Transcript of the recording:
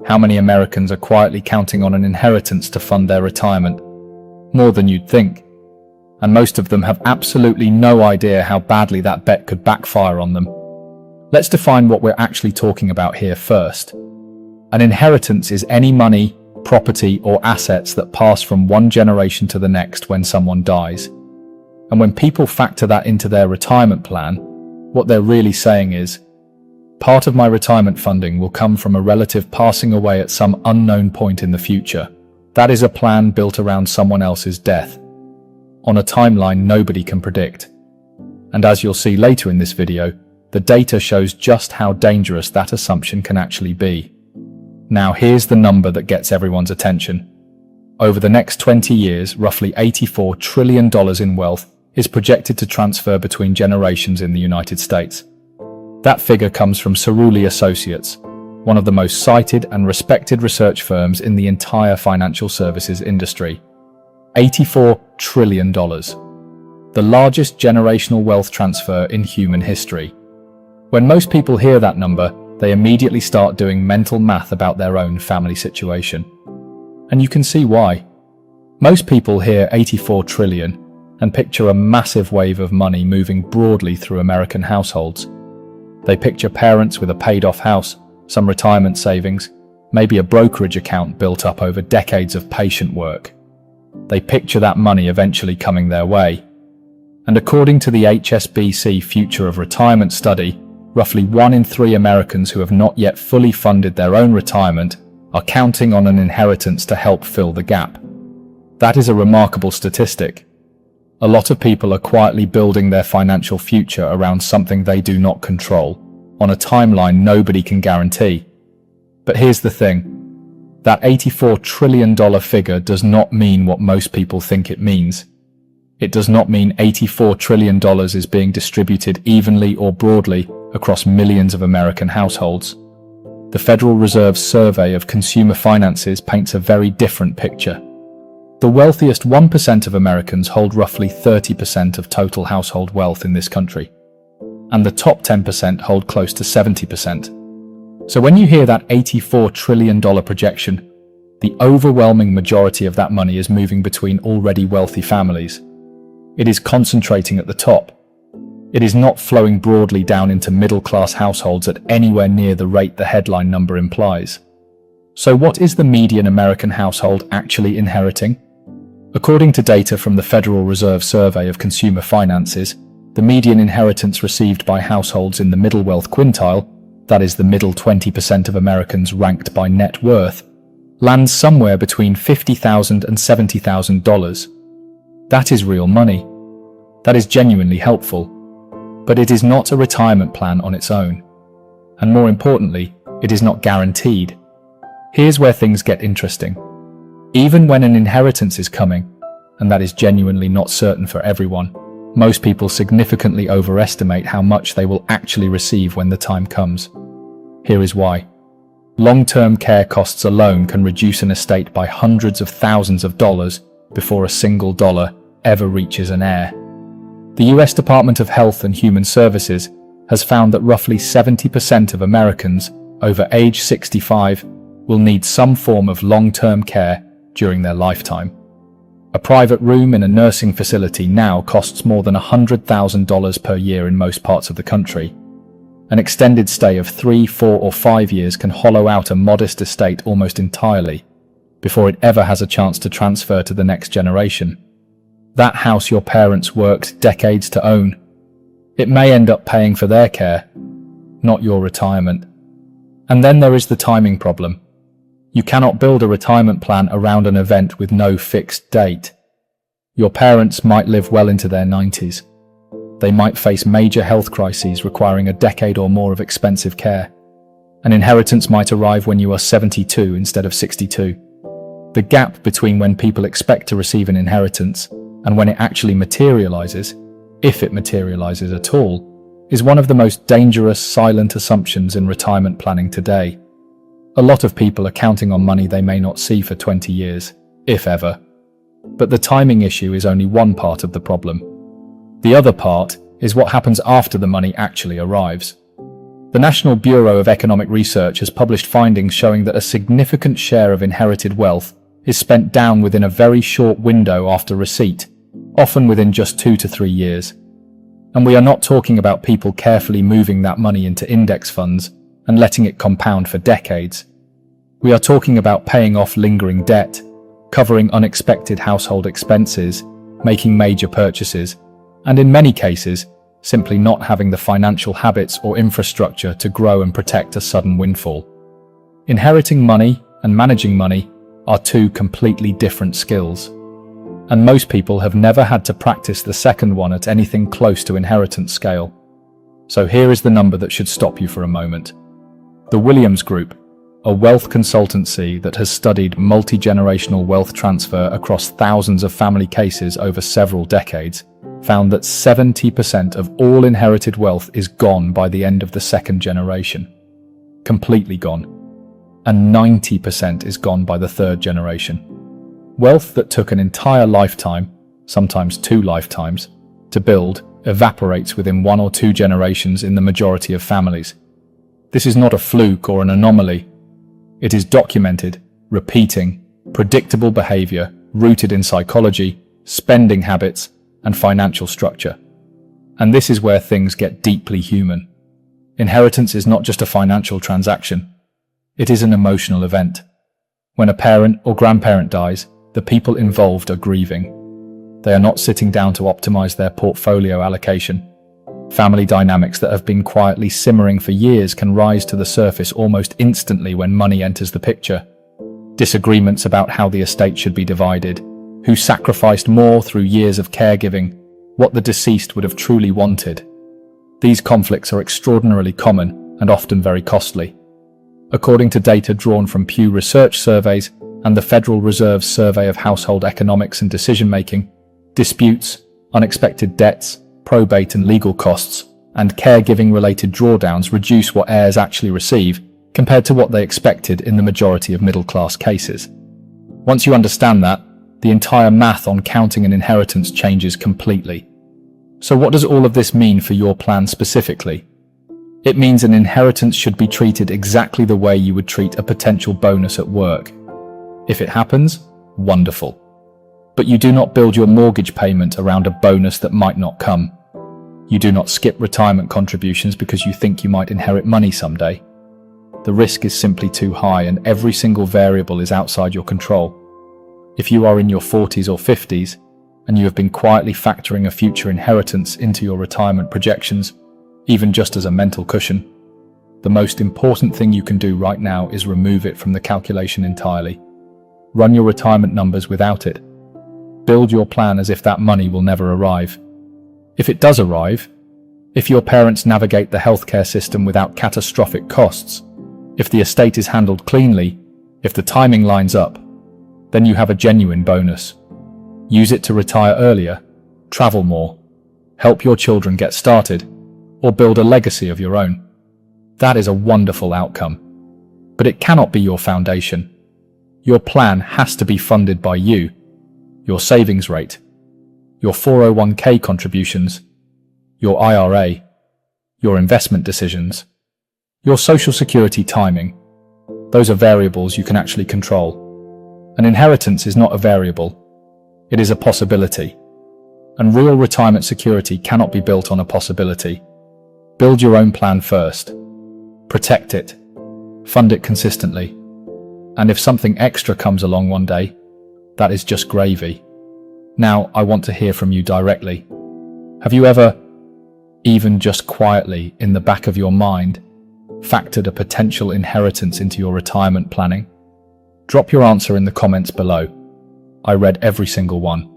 How many Americans are quietly counting on an inheritance to fund their retirement? More than you'd think. And most of them have absolutely no idea how badly that bet could backfire on them. Let's define what we're actually talking about here first. An inheritance is any money, property, or assets that pass from one generation to the next when someone dies. And when people factor that into their retirement plan, what they're really saying is, part of my retirement funding will come from a relative passing away at some unknown point in the future. That is a plan built around someone else's death, on a timeline nobody can predict. And as you'll see later in this video, the data shows just how dangerous that assumption can actually be. Now here's the number that gets everyone's attention. Over the next 20 years, roughly $84 trillion in wealth is projected to transfer between generations in the United States. That figure comes from Cerulli Associates, one of the most cited and respected research firms in the entire financial services industry. $84 trillion. The largest generational wealth transfer in human history. When most people hear that number, they immediately start doing mental math about their own family situation. And you can see why. Most people hear 84 trillion and picture a massive wave of money moving broadly through American households. They picture parents with a paid-off house, some retirement savings, maybe a brokerage account built up over decades of patient work. They picture that money eventually coming their way. And according to the HSBC Future of Retirement study, roughly 1 in 3 Americans who have not yet fully funded their own retirement are counting on an inheritance to help fill the gap. That is a remarkable statistic. A lot of people are quietly building their financial future around something they do not control, on a timeline nobody can guarantee. But here's the thing. That $84 trillion figure does not mean what most people think it means. It does not mean $84 trillion is being distributed evenly or broadly across millions of American households. The Federal Reserve's survey of consumer finances paints a very different picture. The wealthiest 1% of Americans hold roughly 30% of total household wealth in this country, and the top 10% hold close to 70%. So when you hear that $84 trillion projection, the overwhelming majority of that money is moving between already wealthy families. It is concentrating at the top. It is not flowing broadly down into middle-class households at anywhere near the rate the headline number implies. So what is the median American household actually inheriting? According to data from the Federal Reserve Survey of Consumer Finances, the median inheritance received by households in the middle wealth quintile, that is the middle 20% of Americans ranked by net worth, lands somewhere between $50,000 and $70,000. That is real money. That is genuinely helpful. But it is not a retirement plan on its own. And more importantly, it is not guaranteed. Here's where things get interesting. Even when an inheritance is coming, and that is genuinely not certain for everyone, most people significantly overestimate how much they will actually receive when the time comes. Here is why. Long-term care costs alone can reduce an estate by hundreds of thousands of dollars before a single dollar ever reaches an heir. The US Department of Health and Human Services has found that roughly 70% of Americans over age 65 will need some form of long-term care during their lifetime. A private room in a nursing facility now costs more than $100,000 per year in most parts of the country. An extended stay of 3, 4, or 5 years can hollow out a modest estate almost entirely before it ever has a chance to transfer to the next generation. That house your parents worked decades to own, it may end up paying for their care, not your retirement. And then there is the timing problem. You cannot build a retirement plan around an event with no fixed date. Your parents might live well into their 90s. They might face major health crises requiring a decade or more of expensive care. An inheritance might arrive when you are 72 instead of 62. The gap between when people expect to receive an inheritance and when it actually materializes, if it materializes at all, is one of the most dangerous silent assumptions in retirement planning today. A lot of people are counting on money they may not see for 20 years, if ever. But the timing issue is only one part of the problem. The other part is what happens after the money actually arrives. The National Bureau of Economic Research has published findings showing that a significant share of inherited wealth is spent down within a very short window after receipt, often within just 2 to 3 years. And we are not talking about people carefully moving that money into index funds and letting it compound for decades. We are talking about paying off lingering debt, covering unexpected household expenses, making major purchases, and in many cases, simply not having the financial habits or infrastructure to grow and protect a sudden windfall. Inheriting money and managing money are two completely different skills. And most people have never had to practice the second one at anything close to inheritance scale. So here is the number that should stop you for a moment. The Williams Group, a wealth consultancy that has studied multi-generational wealth transfer across thousands of family cases over several decades, found that 70% of all inherited wealth is gone by the end of the second generation. Completely gone. And 90% is gone by the third generation. Wealth that took an entire lifetime, sometimes 2 lifetimes, to build evaporates within 1 or 2 generations in the majority of families. This is not a fluke or an anomaly. It is documented, repeating, predictable behavior rooted in psychology, spending habits, and financial structure. And this is where things get deeply human. Inheritance is not just a financial transaction. It is an emotional event. When a parent or grandparent dies, the people involved are grieving. They are not sitting down to optimize their portfolio allocation. Family dynamics that have been quietly simmering for years can rise to the surface almost instantly when money enters the picture. Disagreements about how the estate should be divided, who sacrificed more through years of caregiving, what the deceased would have truly wanted. These conflicts are extraordinarily common and often very costly. According to data drawn from Pew Research surveys and the Federal Reserve's Survey of Household Economics and Decision-Making, disputes, unexpected debts, probate and legal costs, and caregiving-related drawdowns reduce what heirs actually receive compared to what they expected in the majority of middle-class cases. Once you understand that, the entire math on counting an inheritance changes completely. So what does all of this mean for your plan specifically? It means an inheritance should be treated exactly the way you would treat a potential bonus at work. If it happens, wonderful. But you do not build your mortgage payment around a bonus that might not come. You do not skip retirement contributions because you think you might inherit money someday. The risk is simply too high and every single variable is outside your control. If you are in your 40s or 50s, and you have been quietly factoring a future inheritance into your retirement projections, even just as a mental cushion, the most important thing you can do right now is remove it from the calculation entirely. Run your retirement numbers without it. Build your plan as if that money will never arrive. If it does arrive, if your parents navigate the healthcare system without catastrophic costs, if the estate is handled cleanly, if the timing lines up, then you have a genuine bonus. Use it to retire earlier, travel more, help your children get started, or build a legacy of your own. That is a wonderful outcome. But it cannot be your foundation. Your plan has to be funded by you, your savings rate, your 401k contributions, your IRA, your investment decisions, your social security timing. Those are variables you can actually control. An inheritance is not a variable. It is a possibility. And real retirement security cannot be built on a possibility. Build your own plan first. Protect it. Fund it consistently. And if something extra comes along one day, that is just gravy. Now, I want to hear from you directly. Have you ever, even just quietly in the back of your mind, factored a potential inheritance into your retirement planning? Drop your answer in the comments below. I read every single one.